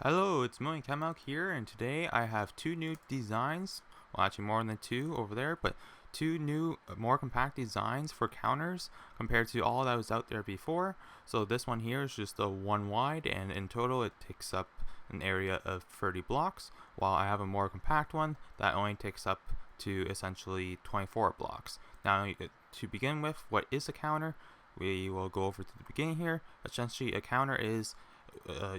Hello, it's Million Camelk here, and today I have two new designs. Well, actually more than two over there, but two new, more compact designs for counters compared to all that was out there before. So this one here is just a one wide, and in total it takes up an area of 30 blocks, while I have a more compact one that only takes up to essentially 24 blocks. Now, to begin with, what is a counter? We will go over to the beginning here. Essentially, a counter is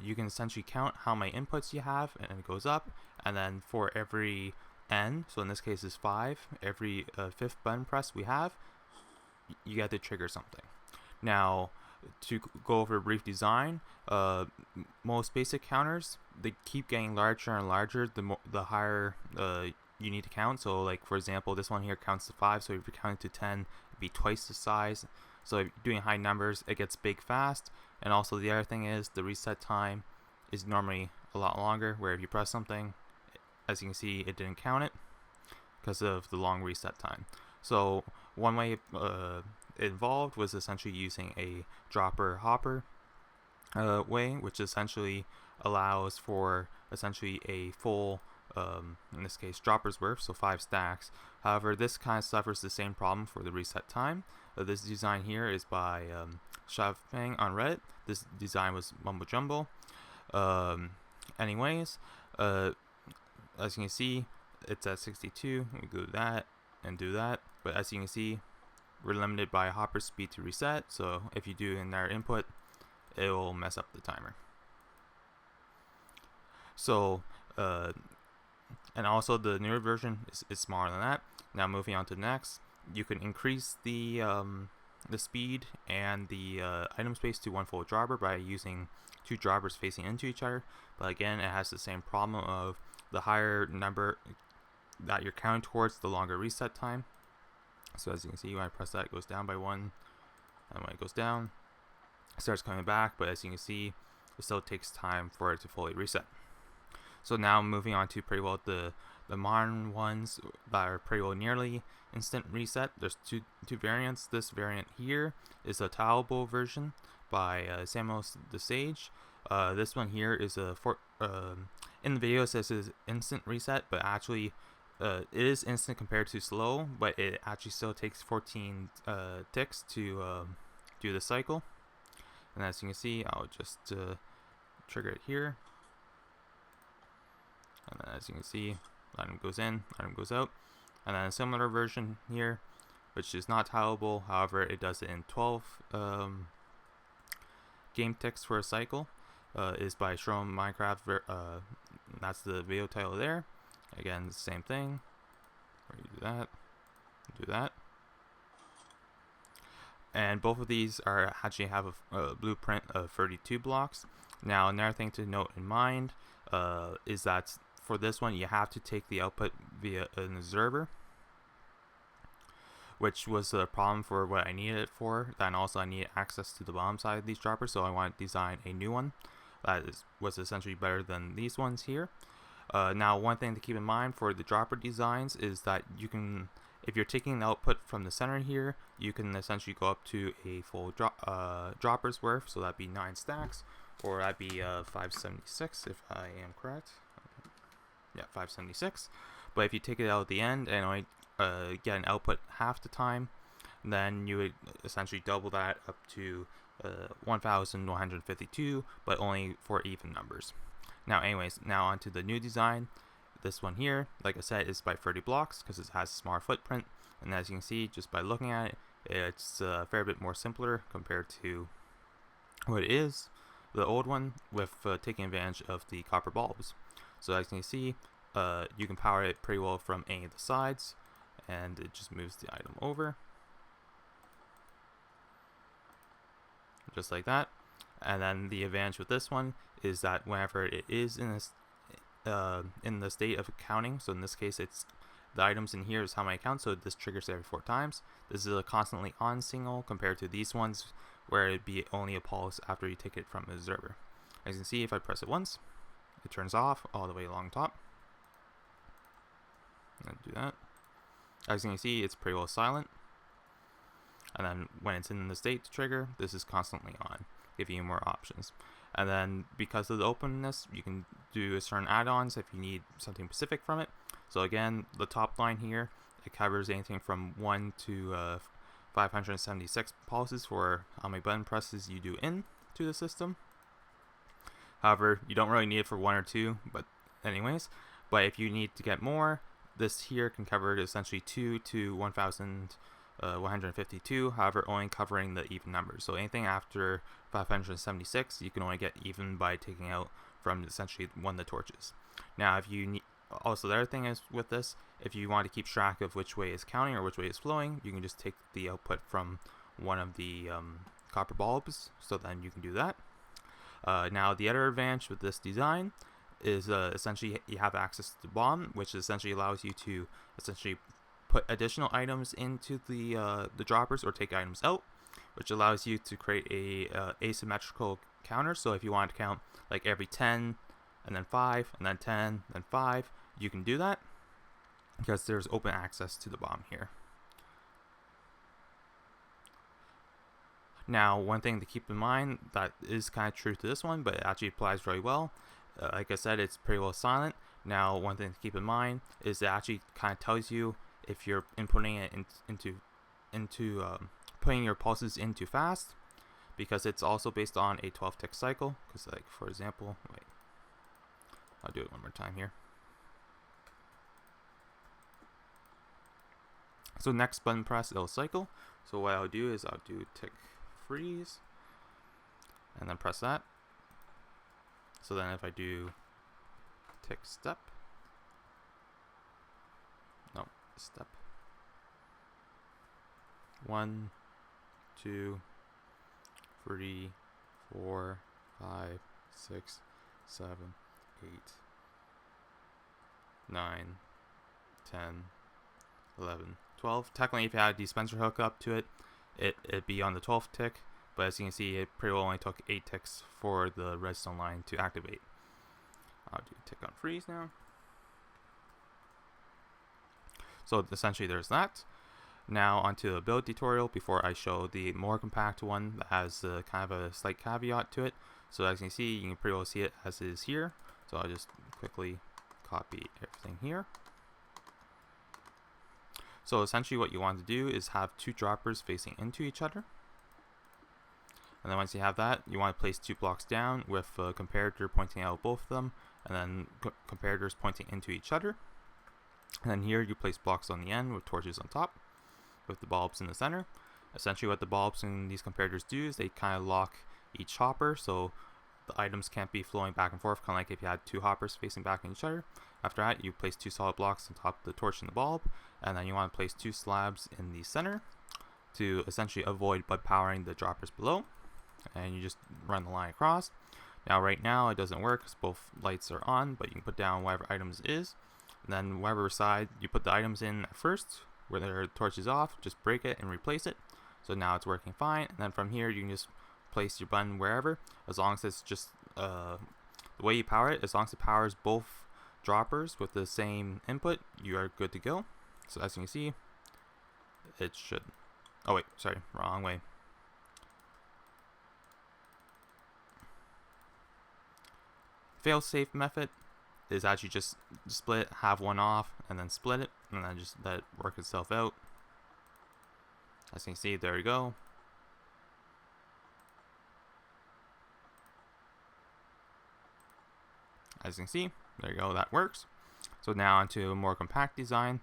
you can essentially count how many inputs you have, and it goes up, and then for every n, so in this case is 5, every fifth button press we have, you get to trigger something. Now, to go over a brief design, most basic counters, they keep getting larger and larger the higher you need to count. So like, for example, this one here counts to 5, so if you're counting to 10, it'd be twice the size. So if you're doing high numbers, it gets big fast. And also the other thing is the reset time is normally a lot longer, where if you press something, as you can see, it didn't count it because of the long reset time. So one way involved was essentially using a dropper hopper way, which essentially allows for essentially a full in this case dropper's worth, so 5 stacks. However, this kind of suffers the same problem for the reset time. This design here is by Shavpang on Reddit. This design was mumbo jumbo. Anyways, as you can see, it's at 62. We do that and do that, but as you can see, we're limited by hopper speed to reset. So if you do another input, it will mess up the timer. So and also the newer version is smaller than that. Now moving on to the next, you can increase the speed and the item space to one full dropper by using two droppers facing into each other. But again, it has the same problem of the higher number that you're counting towards, the longer reset time. So as you can see, when I press that, it goes down by 1, and when it goes down, it starts coming back. But as you can see, it still takes time for it to fully reset. So now moving on to pretty well the modern ones that are pretty well nearly instant reset. There's two variants. This variant here is a tileable version by Samuel the Sage. This one here is in the video it says it's instant reset, but actually it is instant compared to slow, but it actually still takes 14 ticks to do the cycle. And as you can see, I'll just trigger it here. And then as you can see, item goes in, item goes out. And then a similar version here, which is not tileable, however it does it in 12 game ticks for a cycle, is by Shroom Minecraft. That's the video title there. Again, the same thing, where you do that. And both of these are actually have a blueprint of 32 blocks. Now another thing to note in mind is that for this one, you have to take the output via an observer, which was the problem for what I needed it for. Then also I needed access to the bottom side of these droppers, so I wanted to design a new one that was essentially better than these ones here. Now, one thing to keep in mind for the dropper designs is that you can, if you're taking the output from the center here, you can essentially go up to a full dropper's worth, so that'd be 9 stacks, or that'd be 576 if I am correct. Yeah, 576. But if you take it out at the end and only get an output half the time, then you would essentially double that up to 1152, but only for even numbers. Now anyways, now onto the new design. This one here, like I said, is by 30 blocks because it has a smaller footprint, and as you can see just by looking at it, it's a fair bit more simpler compared to what it is, the old one, with taking advantage of the copper bulbs. So as you can see, you can power it pretty well from any of the sides, and it just moves the item over, just like that. And then the advantage with this one is that whenever it is in the state of counting, so in this case it's the items in here is how many count, so this triggers every 4 times. This is a constantly on signal compared to these ones where it'd be only a pulse after you take it from the observer. As you can see, if I press it once, it turns off all the way along top. And do that. As you can see, it's pretty well silent. And then when it's in the state to trigger, this is constantly on, giving you more options. And then because of the openness, you can do certain add-ons if you need something specific from it. So again, the top line here, it covers anything from 1 to 576 pulses for how many button presses you do into the system. However, you don't really need it for 1 or 2, but anyways. But if you need to get more, this here can cover essentially 2 to 1,152, however, only covering the even numbers. So anything after 576, you can only get even by taking out from essentially one of the torches. Now, if you need, also the other thing is with this, if you want to keep track of which way is counting or which way is flowing, you can just take the output from one of the copper bulbs, so then you can do that. Now, the other advantage with this design is essentially you have access to the bomb, which essentially allows you to essentially put additional items into the droppers or take items out, which allows you to create a asymmetrical counter. So if you want to count like every 10 and then 5 and then 10 then 5, you can do that because there's open access to the bomb here. Now, one thing to keep in mind that is kind of true to this one, but it actually applies very well. Like I said, it's pretty well silent. Now, one thing to keep in mind is it actually kind of tells you if you're inputting it into putting your pulses in too fast, because it's also based on a 12-tick cycle. Because, like, for example, wait, I'll do it one more time here. So next button press, it'll cycle. So what I'll do is I'll do tick freeze and then press that. So then if I do tick step, no, step, 1, 2, 3, 4, 5, 6, 7, 8, 9, 10, 11, 12. Technically, if you had a dispenser hook up to it, it'd be on the 12th tick, but as you can see, it pretty well only took 8 ticks for the redstone line to activate. I'll do tick on freeze now. So essentially there's that. Now onto the build tutorial before I show the more compact one that has kind of a slight caveat to it. So as you can see, you can pretty well see it as it is here. So I'll just quickly copy everything here. So essentially what you want to do is have 2 droppers facing into each other. And then once you have that, you want to place 2 blocks down with a comparator pointing out both of them, and then comparators pointing into each other. And then here you place blocks on the end with torches on top, with the bulbs in the center. Essentially what the bulbs and these comparators do is they kind of lock each hopper, so the items can't be flowing back and forth, kind of like if you had 2 hoppers facing back in each other. After that, you place 2 solid blocks on top of the torch and the bulb, and then you want to place 2 slabs in the center to essentially avoid bud powering the droppers below. And you just run the line across. Now right now it doesn't work because both lights are on, but you can put down whatever items is, and then whatever side you put the items in at first, where the torch is off, just break it and replace it. So now it's working fine, and then from here you can just place your button wherever, as long as it's just the way you power it, as long as it powers both droppers with the same input, you are good to go. So as you can see, it should, oh wait, sorry, wrong way. Fail-safe method is actually just split, have one off, and then split it, and then just let it work itself out. As you can see, there you go. As you can see, there you go, that works. So now onto a more compact design.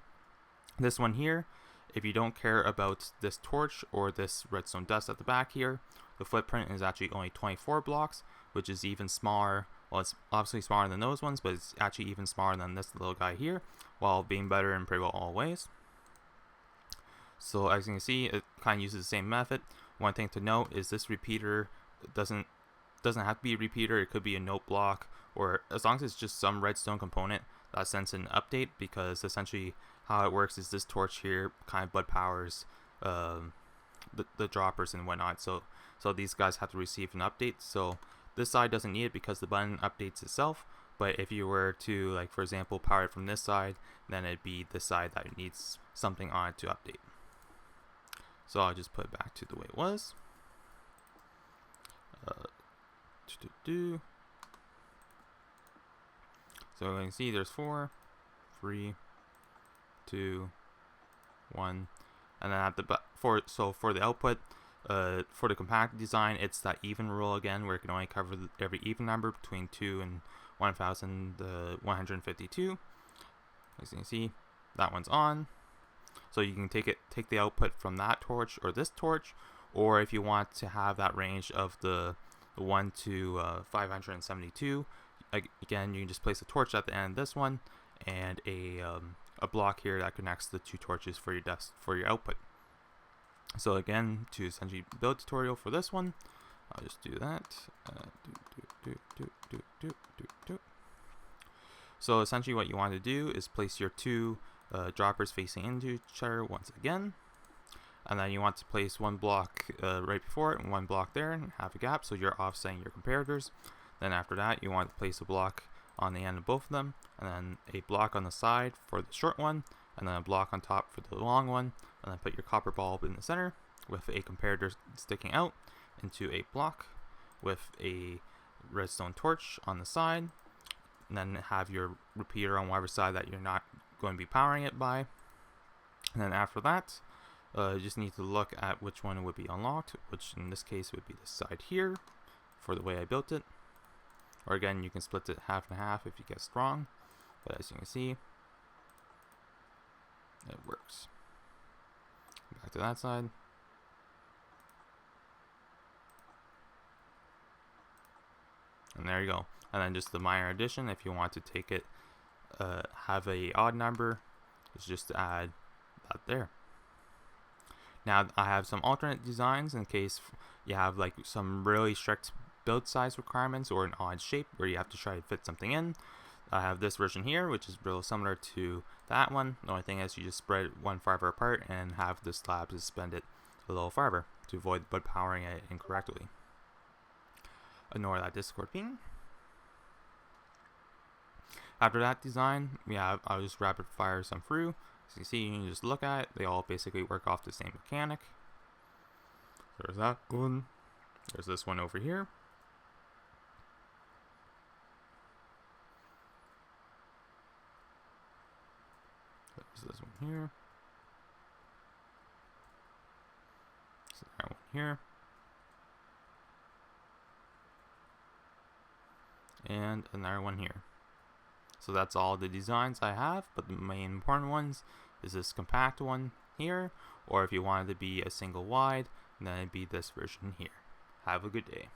This one here, if you don't care about this torch or this redstone dust at the back here, the footprint is actually only 24 blocks, which is even smaller. Well, it's obviously smaller than those ones, but it's actually even smaller than this little guy here, while being better in pretty well all ways. So as you can see, it kind of uses the same method. One thing to note is this repeater doesn't have to be a repeater. It could be a note block, or as long as it's just some redstone component that sends an update, because essentially how it works is this torch here kind of bud powers the droppers and whatnot. So these guys have to receive an update. So this side doesn't need it because the button updates itself. But if you were to, like, for example, power it from this side, then it'd be this side that needs something on it to update. So I'll just put it back to the way it was. So you can see there's 4, 3, 2, 1, and then at the for the output, for the compact design, it's that even rule again, where it can only cover every even number between 2 and 1152. As you can see, that one's on. So you can take the output from that torch or this torch, or if you want to have that range of the 1 to 572, again you can just place a torch at the end of this one and a block here that connects the 2 torches for your output. So again, to essentially build tutorial for this one, I'll just do that. So essentially what you want to do is place your 2 droppers facing into each other once again, and then you want to place 1 block right before it and 1 block there and have a gap, so you're offsetting your comparators. Then after that, you want to place a block on the end of both of them, and then a block on the side for the short one, and then a block on top for the long one, and then put your copper bulb in the center with a comparator sticking out into a block with a redstone torch on the side, and then have your repeater on whatever side that you're not going to be powering it by. And then after that, you just need to look at which one would be unlocked, which in this case would be this side here for the way I built it. Or again, you can split it half and half if you guessed wrong, but as you can see, it works. Back to that side. And there you go. And then just the minor addition, if you want to take it, have a odd number, is just to add that there. Now I have some alternate designs in case you have like some really strict build size requirements or an odd shape where you have to try to fit something in. I have this version here, which is real similar to that one. The only thing is you just spread 1 fiber apart and have the slab suspended a little farther to avoid bud powering it incorrectly. Ignore that Discord ping. After that design, I'll just rapid fire some through. As you see, you can just look at it. They all basically work off the same mechanic. There's that one. There's this one over here. There's this one here. There's that one here. And another one here. So that's all the designs I have, but the main important ones is this compact one here, or if you wanted to be a single wide, then it'd be this version here. Have a good day.